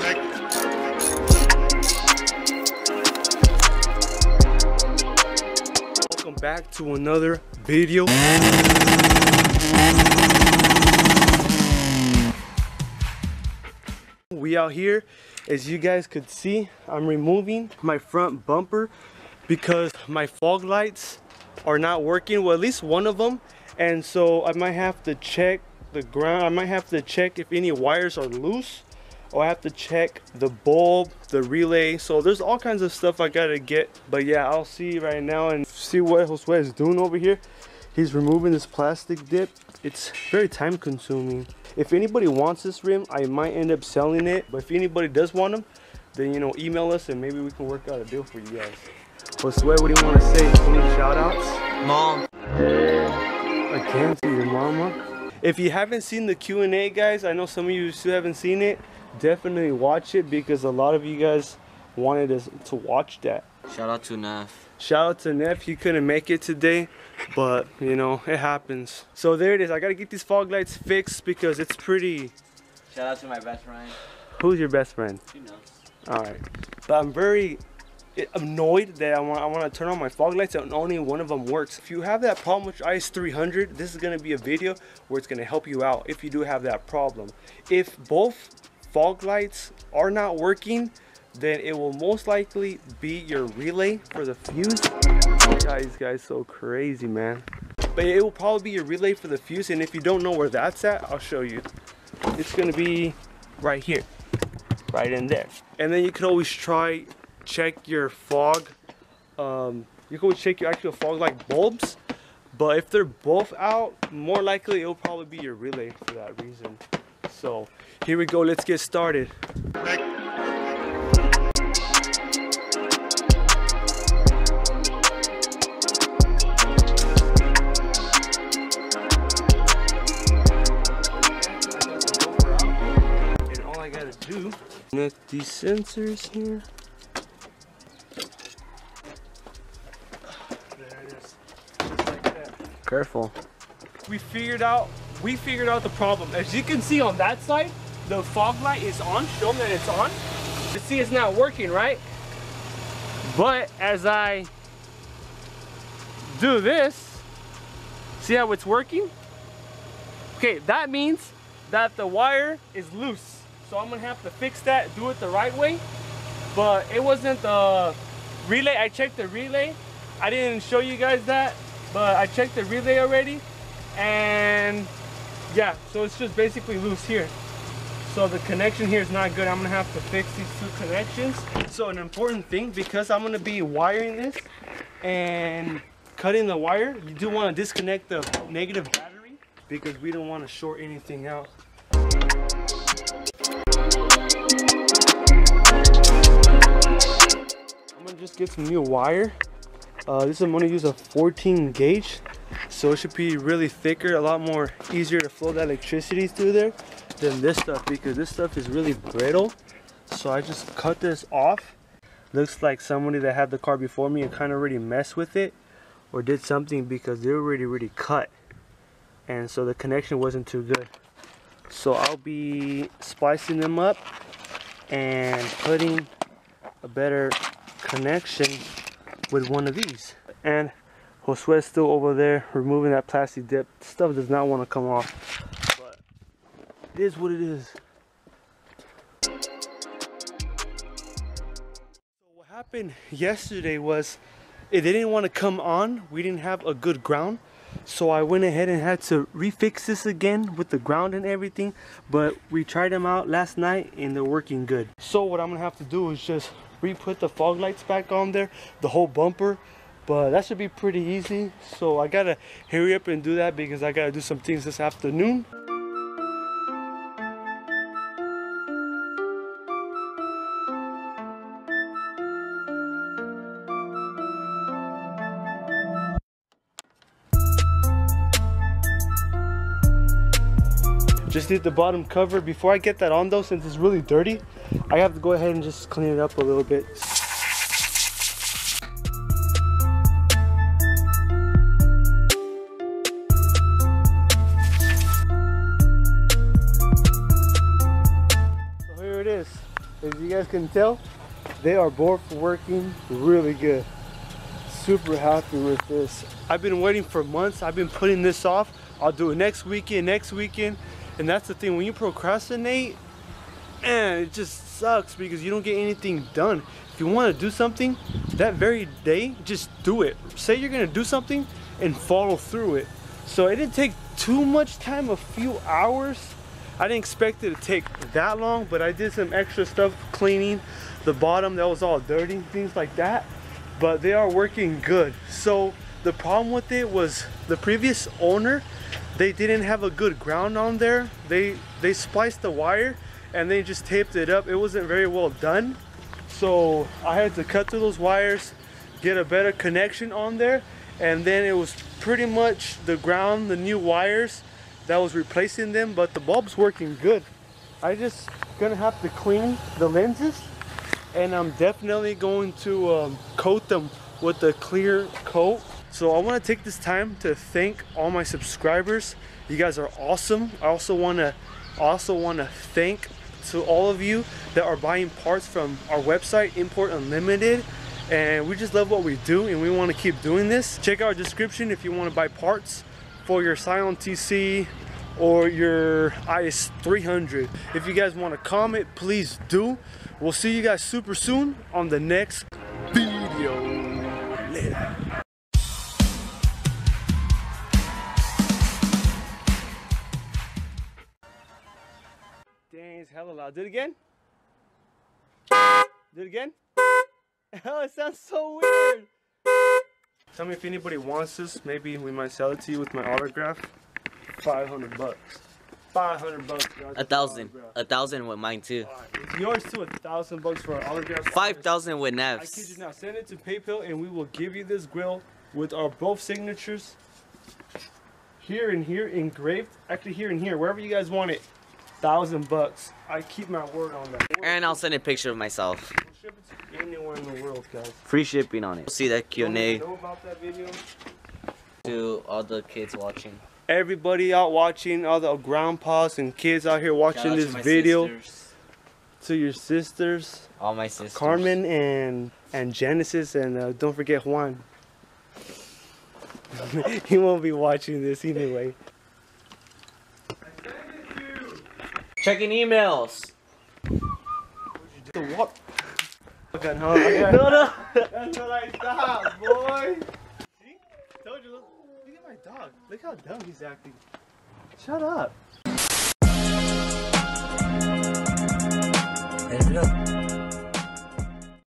Welcome back to another video. We out here, as you guys could see, I'm removing my front bumper because my fog lights are not working, well, at least one of them, and so I might have to check the ground. I might have to check if any wires are loose, or I have to check the bulb, the relay. So there's all kinds of stuff I gotta get, but yeah, I'll see right now and see what Josue is doing over here. He's removing this plastic dip. It's very time consuming. If anybody wants this rim, I might end up selling it, but if anybody does want them, then, you know, email us and maybe we can work out a deal for you guys. Josue, what do you want to say? Any shout outs? Mom. Again to your mama. If you haven't seen the Q&A, guys, I know some of you still haven't seen it. Definitely watch it because a lot of you guys wanted us to watch that. Shout out to Neff. Shout out to Neff. He couldn't make it today, but you know, it happens. So there it is. I gotta get these fog lights fixed because it's pretty. Shout out to my best friend. Who's your best friend? You know. Alright. But I'm very annoyed that I want to turn on my fog lights and only one of them works. If you have that problem with is300, this is going to be a video where it's going to help you out if you do have that problem. If both fog lights are not working, then it will most likely be your relay for the fuse. Guys, so crazy, man. But it will probably be your relay for the fuse, and if you don't know where that's at, I'll show you. It's going to be right here, right in there. And then you can always check your fog. You can always check your actual fog light bulbs, but if they're both out, more likely it'll probably be your relay for that reason. So here we go, let's get started. And all I gotta do, connect these sensors here. Careful. We figured out the problem. As you can see on that side, the fog light is on. Show them that it's on. You see it's not working, right? But as I do this, see how it's working? Okay, that means that the wire is loose. So I'm gonna have to fix that, do it the right way. But it wasn't the relay. I checked the relay. I didn't show you guys that, but I checked the relay already, and yeah, so it's just basically loose here. So the connection here is not good. I'm gonna have to fix these two connections. So an important thing, because I'm gonna be wiring this and cutting the wire, you do want to disconnect the negative battery because we don't want to short anything out. I'm gonna just get some new wire. This I'm going to use a 14 gauge, so it should be really thicker, a lot more easier to flow that electricity through there than this stuff, because this stuff is really brittle. So I just cut this off. Looks like somebody that had the car before me and kind of already messed with it or did something, because they were already cut, and so the connection wasn't too good. So I'll be splicing them up and putting a better connection with one of these. And Josue's still over there removing that plastic dip. Stuff does not want to come off, but it is what it is. So what happened yesterday was it didn't want to come on. We didn't have a good ground, so I went ahead and had to refix this again with the ground and everything. But we tried them out last night and they're working good. So what I'm gonna have to do is just re-put the fog lights back on there, the whole bumper, but that should be pretty easy. So I gotta hurry up and do that because I gotta do some things this afternoon. Just need the bottom cover. Before I get that on though, since it's really dirty, I have to go ahead and just clean it up a little bit. So here it is. As you guys can tell, they are both working really good. Super happy with this. I've been waiting for months. I've been putting this off. I'll do it next weekend. And that's the thing, when you procrastinate, it just sucks because you don't get anything done. If you want to do something that very day, just do it. Say you're gonna do something and follow through it. So it didn't take too much time, a few hours. I didn't expect it to take that long, but I did some extra stuff cleaning the bottom that was all dirty, things like that. But they are working good. So the problem with it was the previous owner, they didn't have a good ground on there. They spliced the wire and they just taped it up. It wasn't very well done. So I had to cut through those wires, get a better connection on there, and then it was pretty much the ground, the new wires that was replacing them, but the bulb's working good. I just gonna have to clean the lenses, and I'm definitely going to coat them with a clear coat. So I want to take this time to thank all my subscribers. You guys are awesome. I also want to thank to all of you that are buying parts from our website, Import Unlimited. And we just love what we do and we want to keep doing this. Check out our description if you want to buy parts for your Scion TC or your is300. If you guys want to comment, please do. We'll see you guys super soon on the next video. Later. Dang, it's hella loud. Do it again. Do it again. Oh, it sounds so weird. Tell me if anybody wants this. Maybe we might sell it to you with my autograph. 500 bucks. 500 bucks. 1,000. 1,000 with mine too. Right. Yours too. 1,000 bucks for our autograph. 5,000 with I kid you Nefs. not. Send it to PayPal and we will give you this grill with our both signatures. Here and here engraved. Actually, here and here, wherever you guys want it. 1,000 bucks. I keep my word on that. And I'll send a picture of myself. We'll ship it to anywhere in the world, guys. Free shipping on it. See that Q&A Know about that video? to all the kids watching. Everybody out watching, all the grandpas and kids out here watching this video. Sisters. To your sisters, All my sisters. Carmen and Genesis, and don't forget Juan. He won't be watching this anyway. Checking emails. The what? Okay, no, no. That's what I thought, boy. See? Told you. Look at my dog. Look how dumb he's acting. Shut up. End it up.